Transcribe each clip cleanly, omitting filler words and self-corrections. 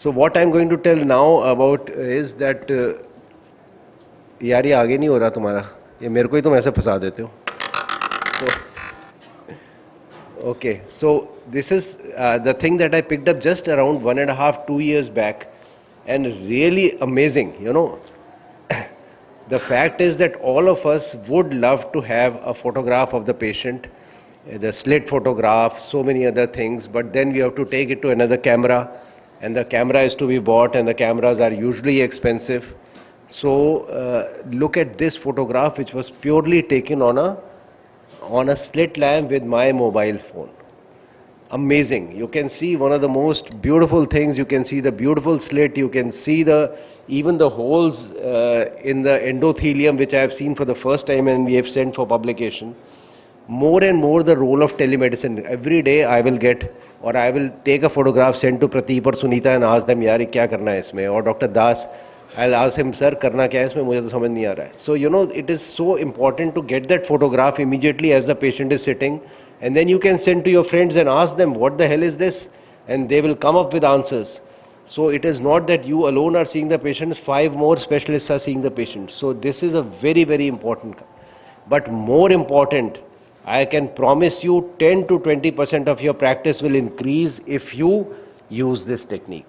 So what I'm going to tell now about is that यार ये आगे नहीं हो रहा तुम्हारा, ये मेरे को ही तुम ऐसे फंसा देते हो. Okay, so this is the thing that I picked up just around 1.5, 2 years back, and really amazing, you know. The fact is that all of us would love to have a photograph of the patient, the slit photograph, so many other things, but then we have to take it to another camera, and the camera is to be bought, and the cameras are usually expensive. So look at this photograph, which was purely taken on a slit lamp with my mobile phone. Amazing. You can see one of the most beautiful things. You can see the beautiful slit. You can see even the holes in the endothelium, which I have seen for the first time and we have sent for publication. More and more the role of telemedicine. Every day I will get, or I will take a photograph, send to Prateep or Sunita and ask them, yaar, kya karna hai isme? Or Dr. Das, I'll ask him, sir, karna kya hai isme? Mujhe to samajh nahi aa raha hai. So, you know, it is so important to get that photograph immediately as the patient is sitting. And then you can send to your friends and ask them, what the hell is this? And they will come up with answers. So it is not that you alone are seeing the patient, 5 more specialists are seeing the patient. So this is a very, very important. But more important, I can promise you 10 to 20% of your practice will increase if you use this technique.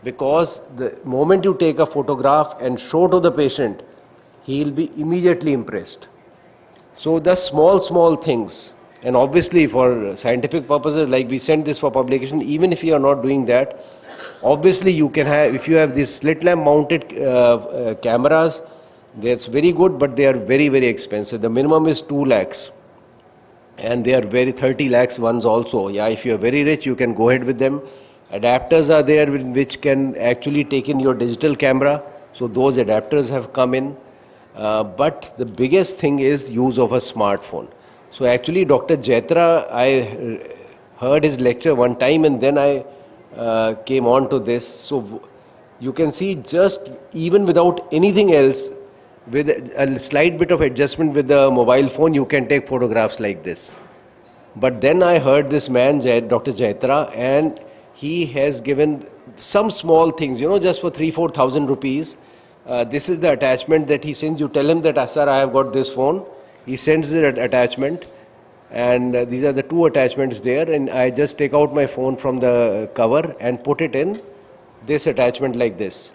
Because the moment you take a photograph and show to the patient, he will be immediately impressed. So the small things, and obviously for scientific purposes, like we send this for publication, even if you are not doing that, obviously you can have, if you have these slit lamp mounted cameras, that's very good, but they are very, very expensive. The minimum is 2 lakhs. And they are very 30 lakhs ones also. Yeah, if you are very rich, you can go ahead with them. Adapters are there which can actually take in your digital camera. So those adapters have come in. But the biggest thing is use of a smartphone. So actually Dr. Jaitra, I heard his lecture one time and then I came on to this. So you can see just even without anything else, with a slight bit of adjustment with the mobile phone, you can take photographs like this. But then I heard this man, Dr. Jaitra, and he has given some small things, you know, just for 3,000-4,000 rupees. This is the attachment that he sends. You tell him that, sir, I have got this phone. He sends the attachment, and these are the 2 attachments there, and I just take out my phone from the cover and put it in this attachment like this.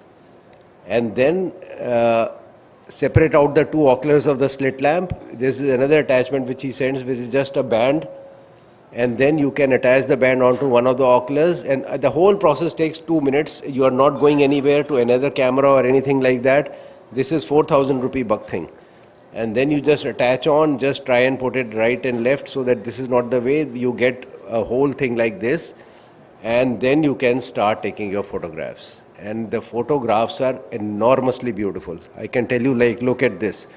And then separate out the 2 oculars of the slit lamp. This is another attachment which he sends, which is just a band, and then you can attach the band onto one of the oculars, and the whole process takes 2 minutes. You are not going anywhere to another camera or anything like that. This is 4,000 rupee buck thing. And then you just attach on, just try and put it right and left so that this is not the way. You get a whole thing like this, and then you can start taking your photographs. And the photographs are enormously beautiful. I can tell you, like, look at this.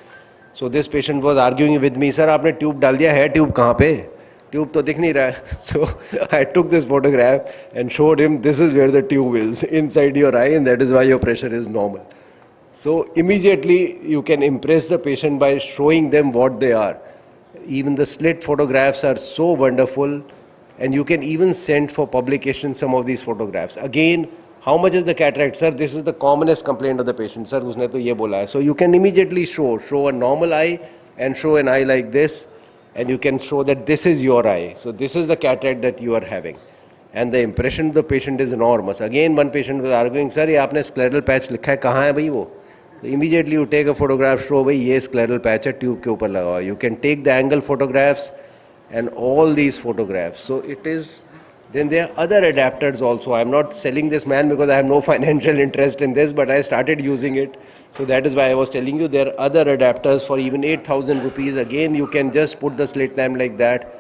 So this patient was arguing with me, sir, आपने tube डाल दिया है, tube कहाँ पे? Tube तो दिख नहीं रहा है. So I took this photograph and showed him, this is where the tube is, inside your eye, and that is why your pressure is normal. So immediately you can impress the patient by showing them what they are. Even the slit photographs are so wonderful, and you can even send for publication some of these photographs. Again, how much is the cataract? Sir, this is the commonest complaint of the patient. Sir, usne to ye bola hai. So you can immediately show a normal eye and show an eye like this, and you can show that this is your eye. So this is the cataract that you are having. And the impression of the patient is enormous. Again, one patient was arguing, sir, ये आपने scleral patch लिखा है, कहाँ है भाई वो? So immediately you take a photograph, show भाई ये scleral patch है, tube के ऊपर लगा हुआ. You can take the angle photographs and all these photographs. So it is. Then there are other adapters also. I am not selling this man because I have no financial interest in this, but I started using it. So that is why I was telling you there are other adapters for even 8,000 rupees. Again, you can just put the slit lamp like that,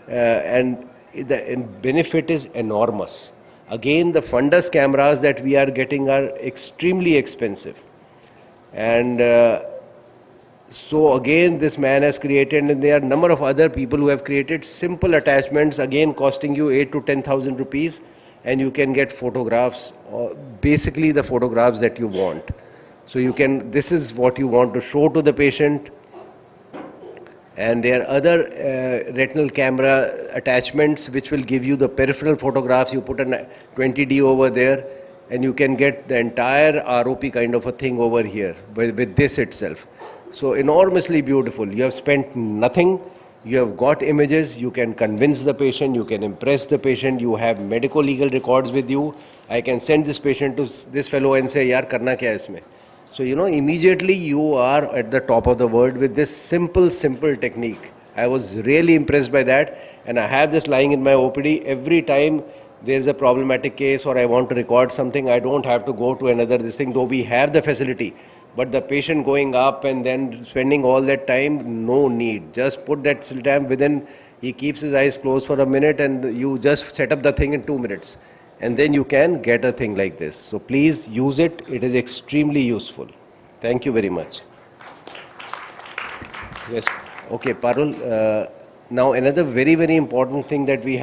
and the benefit is enormous. Again, the fundus cameras that we are getting are extremely expensive. And so again, this man has created, and there are a number of other people who have created simple attachments, again costing you 8 to 10,000 rupees, and you can get photographs, basically the photographs that you want. So you can, this is what you want to show to the patient. And there are other retinal camera attachments which will give you the peripheral photographs. You put a 20D over there, and you can get the entire ROP kind of a thing over here with this itself. So enormously beautiful. You have spent nothing. You have got images. You can convince the patient. You can impress the patient. You have medical legal records with you. I can send this patient to this fellow and say, "Yaar, karna kya hai isme?" So, immediately you are at the top of the world with this simple technique. I was really impressed by that, and I have this lying in my OPD. Every time there is a problematic case or I want to record something, I don't have to go to another this thing, though we have the facility. But the patient going up and then spending all that time, no need. Just put that slit within, he keeps his eyes closed for a minute and you just set up the thing in 2 minutes. And then you can get a thing like this. So please use it. It is extremely useful. Thank you very much. Yes. Okay, Parul. Now another very important thing that we have.